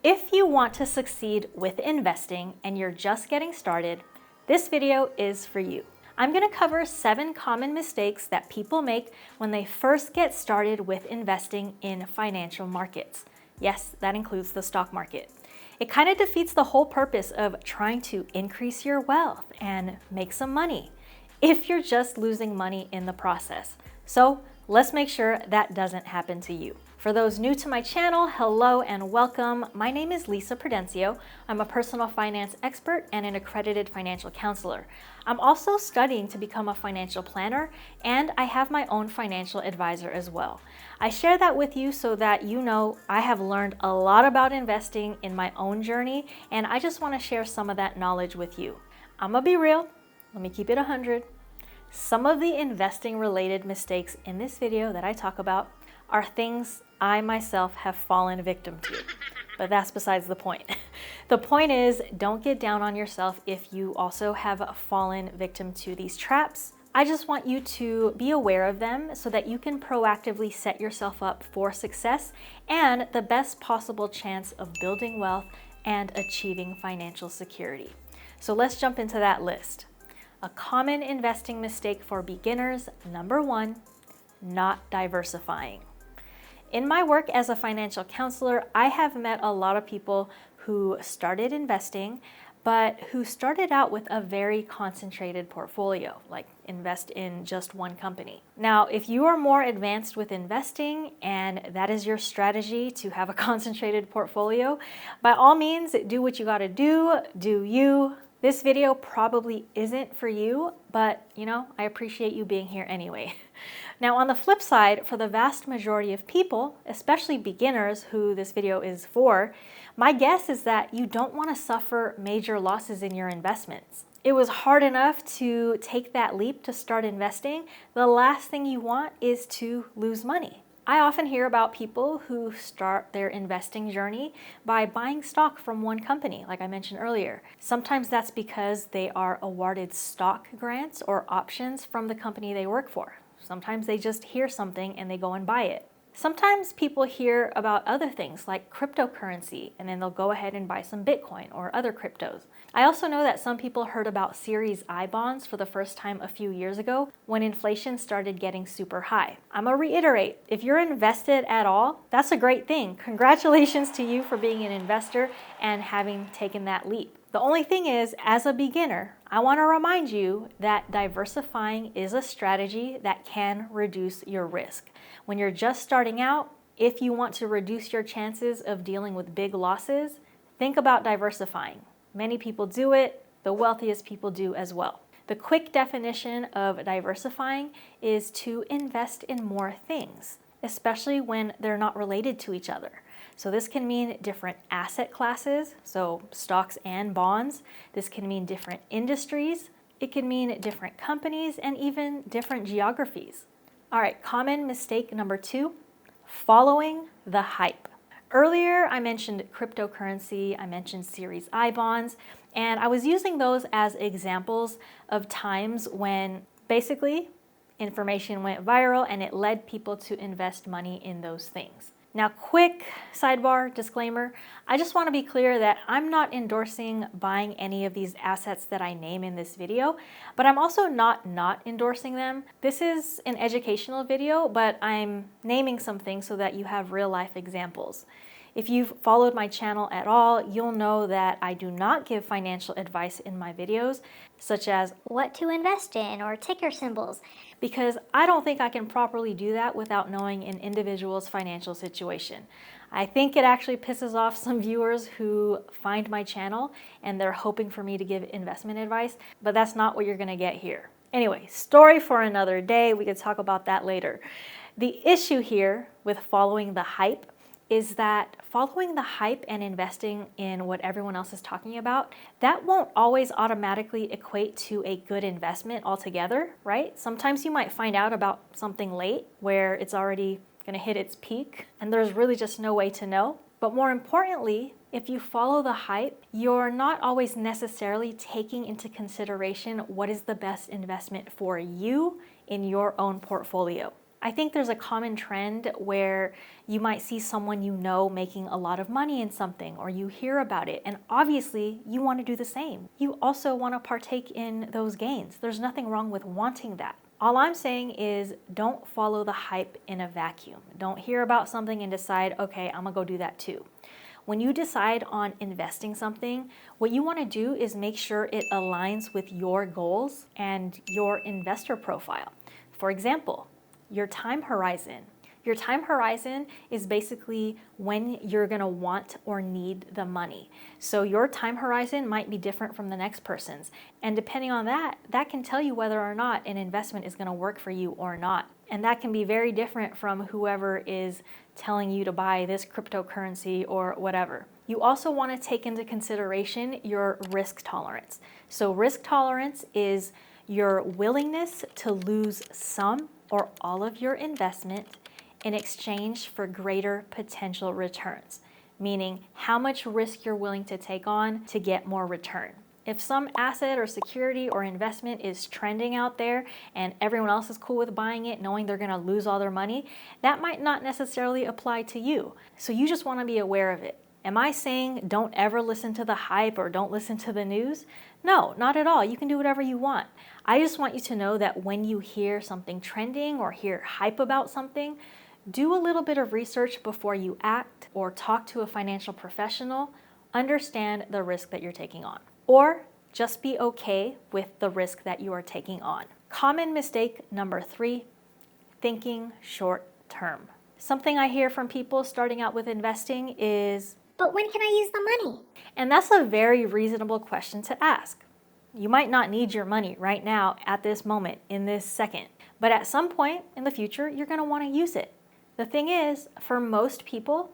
If you want to succeed with investing and you're just getting started, this video is for you. I'm going to cover 7 common mistakes that people make when they first get started with investing in financial markets. Yes, that includes the stock market. It kind of defeats the whole purpose of trying to increase your wealth and make some money if you're just losing money in the process. So let's make sure that doesn't happen to you. For those new to my channel, hello and welcome. My name is Lissa. I'm a personal finance expert and an accredited financial counselor. I'm also studying to become a financial planner, and I have my own financial advisor as well. I share that with you so that you know I have learned a lot about investing in my own journey, and I just want to share some of that knowledge with you. I'm gonna be real. Let me keep it 100. Some of the investing related mistakes in this video that I talk about are things I myself have fallen victim to, but that's besides the point. The point is, don't get down on yourself if you also have fallen victim to these traps. I just want you to be aware of them so that you can proactively set yourself up for success and the best possible chance of building wealth and achieving financial security. So let's jump into that list. A common investing mistake for beginners, number 1, not diversifying. In my work as a financial counselor, I have met a lot of people who started investing, but who started out with a very concentrated portfolio, like invest in just one company. Now, if you are more advanced with investing and that is your strategy to have a concentrated portfolio, by all means, do what you gotta do you. This video probably isn't for you, but I appreciate you being here anyway. Now, on the flip side, for the vast majority of people, especially beginners who this video is for, my guess is that you don't want to suffer major losses in your investments. It was hard enough to take that leap to start investing. The last thing you want is to lose money. I often hear about people who start their investing journey by buying stock from one company, like I mentioned earlier. Sometimes that's because they are awarded stock grants or options from the company they work for. Sometimes they just hear something and they go and buy it. Sometimes people hear about other things like cryptocurrency, and then they'll go ahead and buy some Bitcoin or other cryptos. I also know that some people heard about Series I bonds for the first time a few years ago when inflation started getting super high. I'm gonna reiterate, if you're invested at all, that's a great thing. Congratulations to you for being an investor and having taken that leap. The only thing is, as a beginner, I want to remind you that diversifying is a strategy that can reduce your risk. When you're just starting out, if you want to reduce your chances of dealing with big losses, think about diversifying. Many people do it, the wealthiest people do as well. The quick definition of diversifying is to invest in more things, especially when they're not related to each other. So this can mean different asset classes, so stocks and bonds. This can mean different industries. It can mean different companies and even different geographies. All right, common mistake number 2, following the hype. Earlier, I mentioned cryptocurrency, I mentioned Series I bonds, and I was using those as examples of times when basically information went viral and it led people to invest money in those things. Now, quick sidebar disclaimer, I just want to be clear that I'm not endorsing buying any of these assets that I name in this video, but I'm also not endorsing them. This is an educational video, but I'm naming some things so that you have real life examples. If you've followed my channel at all, you'll know that I do not give financial advice in my videos, such as what to invest in or ticker symbols, because I don't think I can properly do that without knowing an individual's financial situation. I think it actually pisses off some viewers who find my channel and they're hoping for me to give investment advice, but that's not what you're gonna get here. Anyway, story for another day. We could talk about that later. The issue here with following the hype is that following the hype and investing in what everyone else is talking about, that won't always automatically equate to a good investment altogether, right? Sometimes you might find out about something late where it's already gonna hit its peak and there's really just no way to know. But more importantly, if you follow the hype, you're not always necessarily taking into consideration what is the best investment for you in your own portfolio. I think there's a common trend where you might see someone you know making a lot of money in something, or you hear about it, and obviously you want to do the same. You also want to partake in those gains. There's nothing wrong with wanting that. All I'm saying is don't follow the hype in a vacuum. Don't hear about something and decide, okay, I'm gonna go do that too. When you decide on investing something, what you want to do is make sure it aligns with your goals and your investor profile. For example, your time horizon. Your time horizon is basically when you're gonna want or need the money. So your time horizon might be different from the next person's. And depending on that, that can tell you whether or not an investment is gonna work for you or not. And that can be very different from whoever is telling you to buy this cryptocurrency or whatever. You also wanna take into consideration your risk tolerance. So risk tolerance is your willingness to lose some or all of your investment in exchange for greater potential returns, meaning how much risk you're willing to take on to get more return. If some asset or security or investment is trending out there and everyone else is cool with buying it, knowing they're gonna lose all their money, that might not necessarily apply to you. So you just wanna be aware of it. Am I saying don't ever listen to the hype or don't listen to the news? No, not at all. You can do whatever you want. I just want you to know that when you hear something trending or hear hype about something, do a little bit of research before you act or talk to a financial professional. Understand the risk that you're taking on. Or just be okay with the risk that you are taking on. Common mistake number 3, thinking short term. Something I hear from people starting out with investing is, but when can I use the money? and that's a very reasonable question to ask. You might not need your money right now at this moment, in this second, but at some point in the future, you're gonna wanna use it. The thing is, for most people,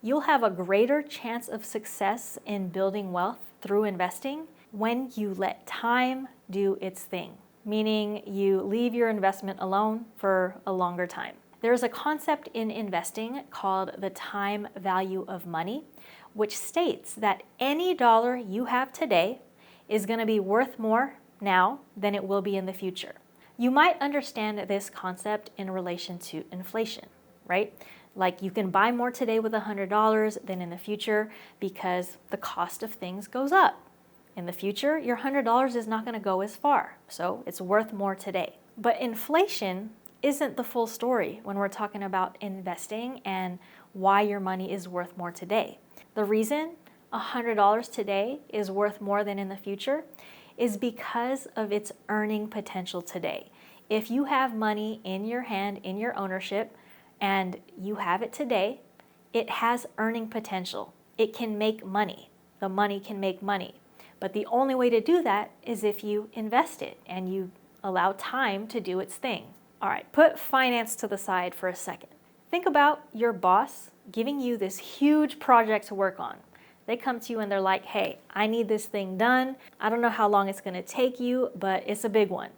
you'll have a greater chance of success in building wealth through investing when you let time do its thing, meaning you leave your investment alone for a longer time. There's a concept in investing called the time value of money, which states that any dollar you have today is going to be worth more now than it will be in the future. You might understand this concept in relation to inflation, right? Like you can buy more today with $100 than in the future because the cost of things goes up. In the future, your $100 is not going to go as far, so it's worth more today. But inflation isn't the full story when we're talking about investing and why your money is worth more today. The reason $100 today is worth more than in the future is because of its earning potential today. If you have money in your hand, in your ownership, and you have it today, it has earning potential. It can make money. The money can make money. But the only way to do that is if you invest it and you allow time to do its thing. All right, put finance to the side for a second. Think about your boss giving you this huge project to work on. They come to you and they're like, hey, I need this thing done. I don't know how long it's gonna take you, but it's a big one.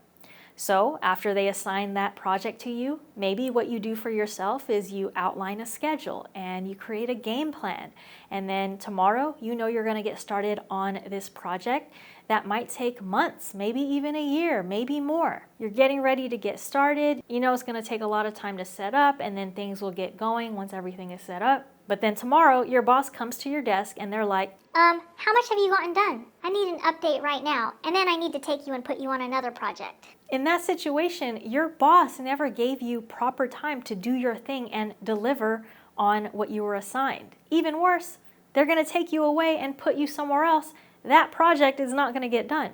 So after they assign that project to you, maybe what you do for yourself is you outline a schedule and you create a game plan. And then tomorrow, you know you're gonna get started on this project that might take months, maybe even a year, maybe more. You're getting ready to get started. You know it's gonna take a lot of time to set up and then things will get going once everything is set up. But then tomorrow, your boss comes to your desk and they're like, How much have you gotten done? I need an update right now, and then I need to take you and put you on another project. in that situation, your boss never gave you proper time to do your thing and deliver on what you were assigned. Even worse, they're gonna take you away and put you somewhere else. That project is not gonna get done.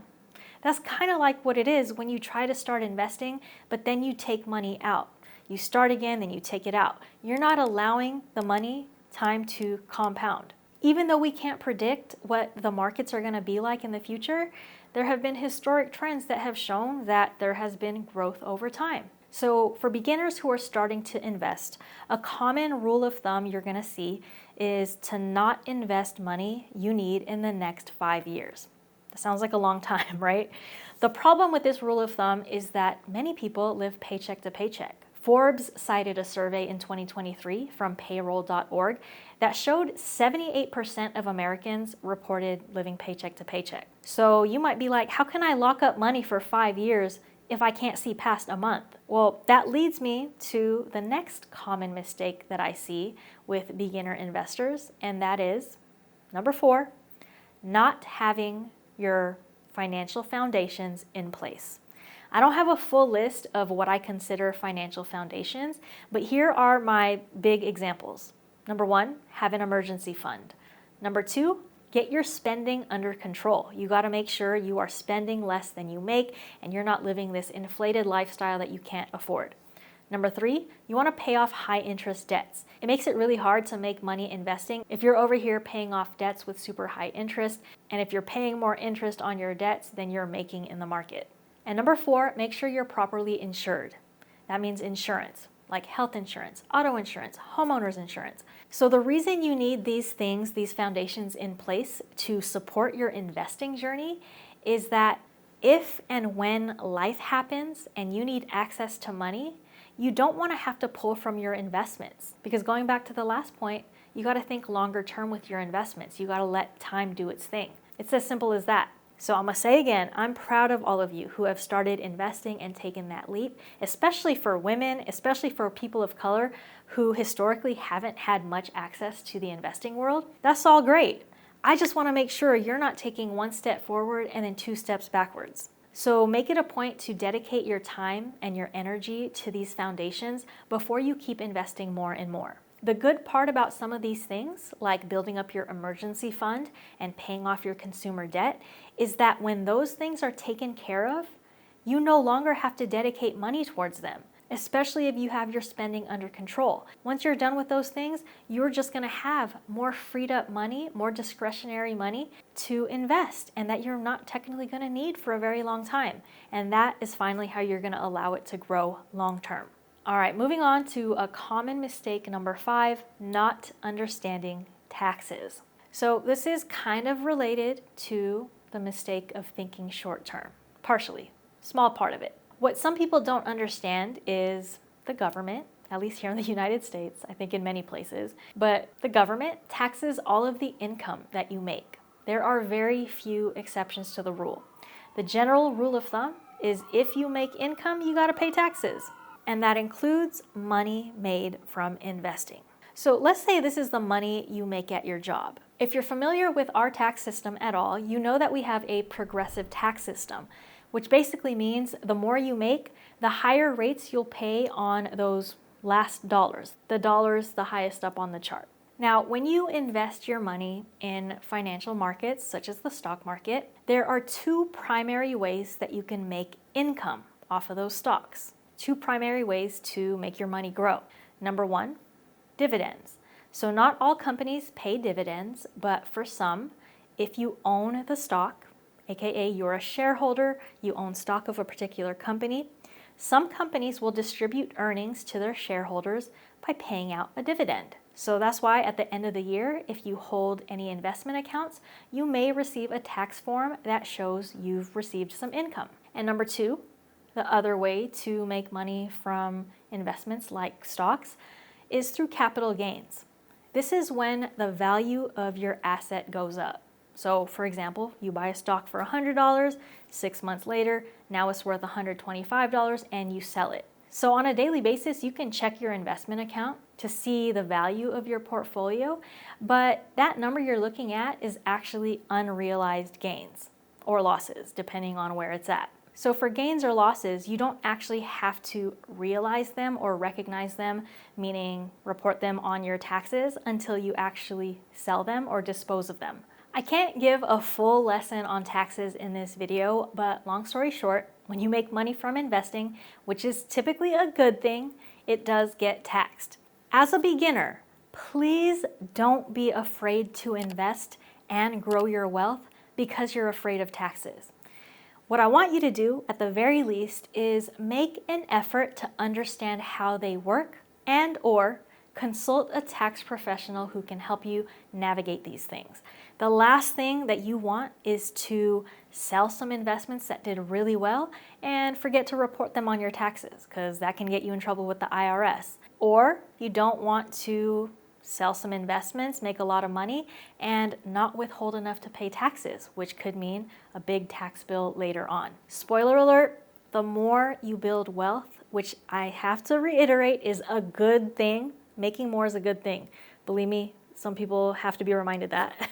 That's kind of like what it is when you try to start investing, but then you take money out. You start again, then you take it out. You're not allowing the money time to compound. Even though we can't predict what the markets are gonna be like in the future, there have been historic trends that have shown that there has been growth over time. So for beginners who are starting to invest, a common rule of thumb you're gonna see is to not invest money you need in the next 5 years. That sounds like a long time, right? The problem with this rule of thumb is that many people live paycheck to paycheck. Forbes cited a survey in 2023 from payroll.org that showed 78% of Americans reported living paycheck to paycheck. So you might be like, how can I lock up money for 5 years if I can't see past a month? Well, that leads me to the next common mistake that I see with beginner investors, and that is number 4, not having your financial foundations in place. I don't have a full list of what I consider financial foundations, but here are my big examples. Number 1, have an emergency fund. Number 2, get your spending under control. You got to make sure you are spending less than you make and you're not living this inflated lifestyle that you can't afford. Number 3, you want to pay off high interest debts. It makes it really hard to make money investing if you're over here paying off debts with super high interest, and if you're paying more interest on your debts than you're making in the market. And number 4, make sure you're properly insured. That means insurance, like health insurance, auto insurance, homeowners insurance. So the reason you need these things, these foundations in place to support your investing journey is that if and when life happens and you need access to money, you don't want to have to pull from your investments, because going back to the last point, you got to think longer term with your investments. You got to let time do its thing. It's as simple as that. So I'm going to say again, I'm proud of all of you who have started investing and taken that leap, especially for women, especially for people of color who historically haven't had much access to the investing world. That's all great. I just want to make sure you're not taking one step forward and then 2 steps backwards. So make it a point to dedicate your time and your energy to these foundations before you keep investing more and more. The good part about some of these things, like building up your emergency fund and paying off your consumer debt, is that when those things are taken care of, you no longer have to dedicate money towards them, especially if you have your spending under control. Once you're done with those things, you're just gonna have more freed up money, more discretionary money to invest, and that you're not technically gonna need for a very long time. And that is finally how you're gonna allow it to grow long term. All right, moving on to a common mistake, number 5, not understanding taxes. So this is kind of related to the mistake of thinking short term, partially, small part of it. What some people don't understand is the government, at least here in the United States, I think in many places, but the government taxes all of the income that you make. There are very few exceptions to the rule. The general rule of thumb is if you make income, you gotta pay taxes. And that includes money made from investing. So let's say this is the money you make at your job. If you're familiar with our tax system at all, you know that we have a progressive tax system, which basically means the more you make, the higher rates you'll pay on those last dollars, the highest up on the chart. Now, when you invest your money in financial markets, such as the stock market, there are 2 primary ways that you can make income off of those stocks. 2 primary ways to make your money grow. Number 1, dividends. So not all companies pay dividends, but for some, if you own the stock, aka you're a shareholder, you own stock of a particular company, some companies will distribute earnings to their shareholders by paying out a dividend. So that's why at the end of the year, if you hold any investment accounts, you may receive a tax form that shows you've received some income. And number 2, the other way to make money from investments like stocks is through capital gains. This is when the value of your asset goes up. So for example, you buy a stock for $100, 6 months later, now it's worth $125 and you sell it. So on a daily basis, you can check your investment account to see the value of your portfolio, but that number you're looking at is actually unrealized gains or losses, depending on where it's at. So for gains or losses, you don't actually have to realize them or recognize them, meaning report them on your taxes until you actually sell them or dispose of them. I can't give a full lesson on taxes in this video, but long story short, when you make money from investing, which is typically a good thing, it does get taxed. As a beginner, please don't be afraid to invest and grow your wealth because you're afraid of taxes. What I want you to do, at the very least, is make an effort to understand how they work and/or consult a tax professional who can help you navigate these things. The last thing that you want is to sell some investments that did really well and forget to report them on your taxes, because that can get you in trouble with the IRS. Or you don't want to sell some investments, make a lot of money, and not withhold enough to pay taxes, which could mean a big tax bill later on. Spoiler alert, the more you build wealth, which I have to reiterate is a good thing. Making more is a good thing. Believe me, some people have to be reminded that.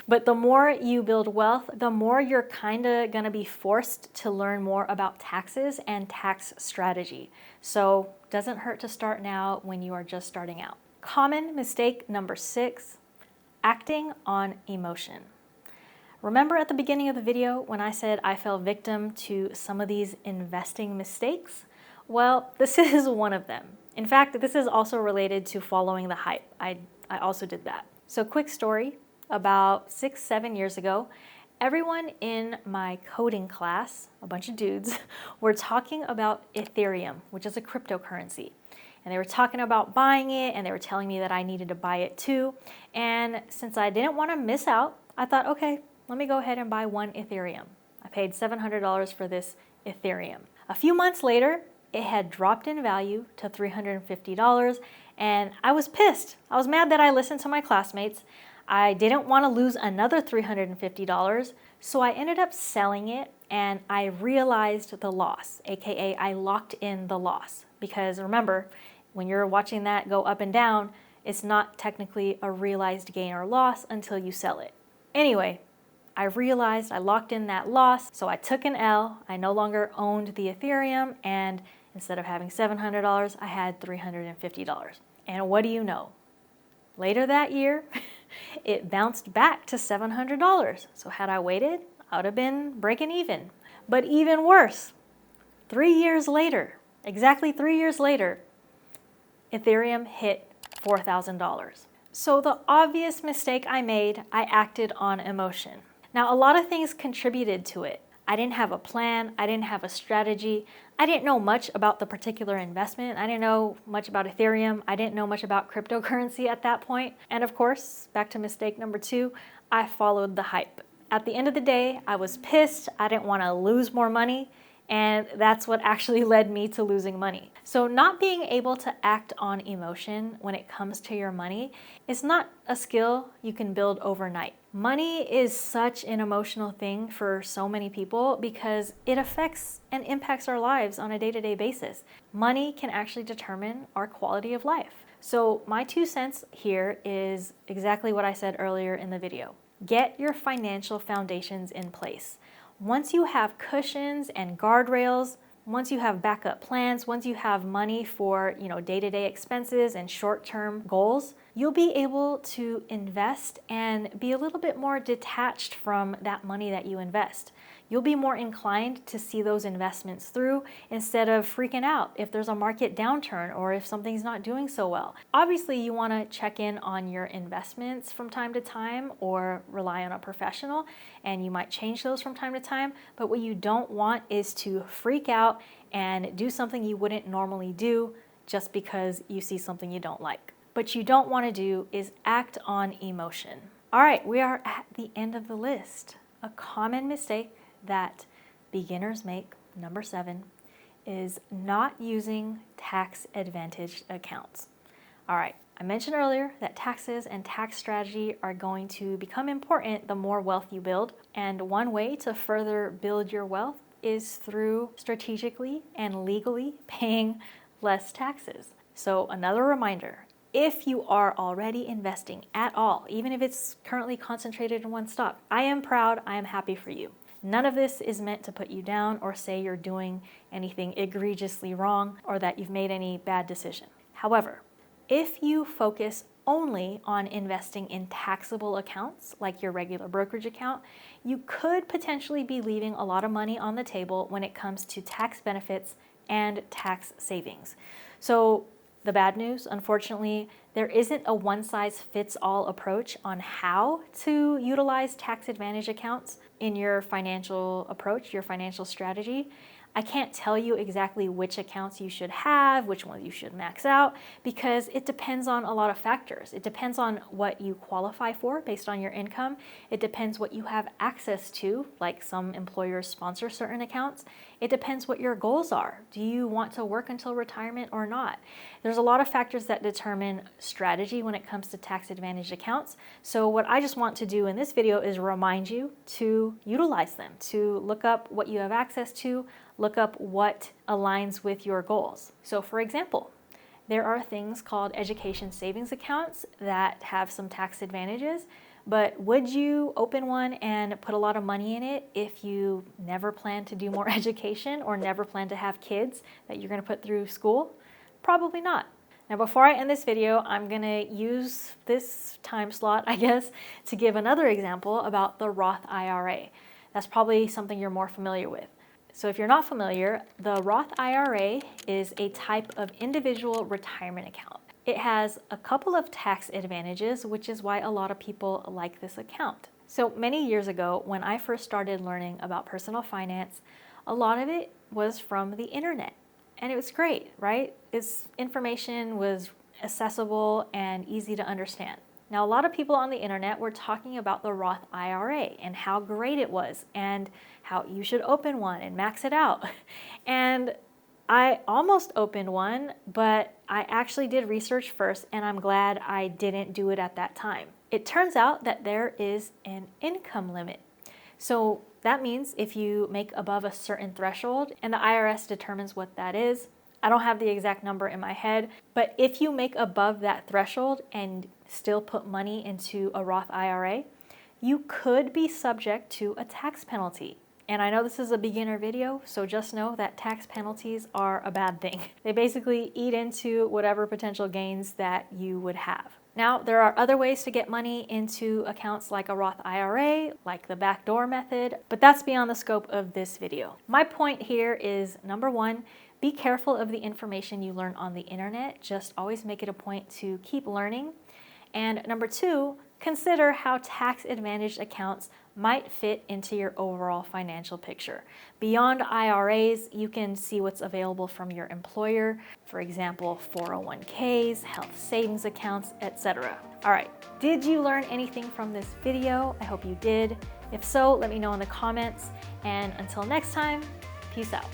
But the more you build wealth, the more you're kind of going to be forced to learn more about taxes and tax strategy. So doesn't hurt to start now when you are just starting out. Common mistake number 6, acting on emotion. Remember at the beginning of the video when I said I fell victim to some of these investing mistakes? Well, this is one of them. In fact, this is also related to following the hype. I also did that. So quick story, about 6-7 years ago, everyone in my coding class, a bunch of dudes, were talking about Ethereum, which is a cryptocurrency. And they were talking about buying it, and they were telling me that I needed to buy it too. And since I didn't want to miss out, I thought, okay, let me go ahead and buy 1 Ethereum. I paid $700 for this Ethereum. A few months later, it had dropped in value to $350, and I was pissed. I was mad that I listened to my classmates. I didn't want to lose another $350, so I ended up selling it, and I realized the loss, aka I locked in the loss. Because remember, when you're watching that go up and down, it's not technically a realized gain or loss until you sell it. Anyway, I realized I locked in that loss, so I took an L. I no longer owned the Ethereum, and instead of having $700, I had $350. And what do you know? Later that year, it bounced back to $700. So had I waited, I would have been breaking even. But even worse, 3 years later, exactly 3 years later, Ethereum hit $4,000. So the obvious mistake I made, I acted on emotion. Now, a lot of things contributed to it. I didn't have a plan. I didn't have a strategy. I didn't know much about the particular investment. I didn't know much about Ethereum. I didn't know much about cryptocurrency at that point. And of course, back to mistake number 2, I followed the hype. At the end of the day, I was pissed. I didn't want to lose more money. And that's what actually led me to losing money. So not being able to act on emotion when it comes to your money is not a skill you can build overnight. Money is such an emotional thing for so many people because it affects and impacts our lives on a day-to-day basis. Money can actually determine our quality of life. So my 2 cents here is exactly what I said earlier in the video. Get your financial foundations in place. Once you have cushions and guardrails, once you have backup plans, once you have money for, day-to-day expenses and short-term goals, you'll be able to invest and be a little bit more detached from that money that you invest. You'll be more inclined to see those investments through instead of freaking out if there's a market downturn or if something's not doing so well. Obviously, you want to check in on your investments from time to time or rely on a professional, and you might change those from time to time. But what you don't want is to freak out and do something you wouldn't normally do just because you see something you don't like. What you don't want to do is act on emotion. All right, we are at the end of the list. A common mistake that beginners make, number 7, is not using tax advantaged accounts. All right, I mentioned earlier that taxes and tax strategy are going to become important the more wealth you build. And one way to further build your wealth is through strategically and legally paying less taxes. So another reminder, if you are already investing at all, even if it's currently concentrated in one stock, I am proud, I am happy for you. None of this is meant to put you down or say you're doing anything egregiously wrong or that you've made any bad decision. However, if you focus only on investing in taxable accounts like your regular brokerage account, you could potentially be leaving a lot of money on the table when it comes to tax benefits and tax savings. So the bad news, unfortunately, there isn't a one-size-fits-all approach on how to utilize tax advantage accounts in your financial approach, your financial strategy. I can't tell you exactly which accounts you should have, which ones you should max out, because it depends on a lot of factors. It depends on what you qualify for based on your income. It depends what you have access to, like some employers sponsor certain accounts. It depends what your goals are. Do you want to work until retirement or not? There's a lot of factors that determine strategy when it comes to tax advantage accounts. So what I just want to do in this video is remind you to utilize them, to look up what you have access to, look up what aligns with your goals. So for example, there are things called education savings accounts that have some tax advantages, but would you open one and put a lot of money in it if you never plan to do more education or never plan to have kids that you're going to put through school? Probably not. Now, before I end this video, I'm going to use this time slot, I guess, to give another example about the Roth IRA. That's probably something you're more familiar with. So if you're not familiar, the Roth IRA is a type of individual retirement account. It has a couple of tax advantages, which is why a lot of people like this account. So many years ago, when I first started learning about personal finance, a lot of it was from the internet. And it was great, right? Its information was accessible and easy to understand. Now, a lot of people on the internet were talking about the Roth IRA and how great it was and how you should open one and max it out. And I almost opened one, but I actually did research first, and I'm glad I didn't do it at that time. It turns out that there is an income limit. So that means if you make above a certain threshold, and the IRS determines what that is, I don't have the exact number in my head, but if you make above that threshold and still put money into a Roth IRA, you could be subject to a tax penalty. And I know this is a beginner video, so just know that tax penalties are a bad thing. They basically eat into whatever potential gains that you would have. Now, there are other ways to get money into accounts like a Roth IRA, like the backdoor method, but that's beyond the scope of this video. My point here is, number one, be careful of the information you learn on the internet. Just always make it a point to keep learning. And number two, consider how tax-advantaged accounts might fit into your overall financial picture. Beyond IRAs, you can see what's available from your employer. For example, 401ks, health savings accounts, etc. All right, did you learn anything from this video? I hope you did. If so, let me know in the comments. And until next time, peace out.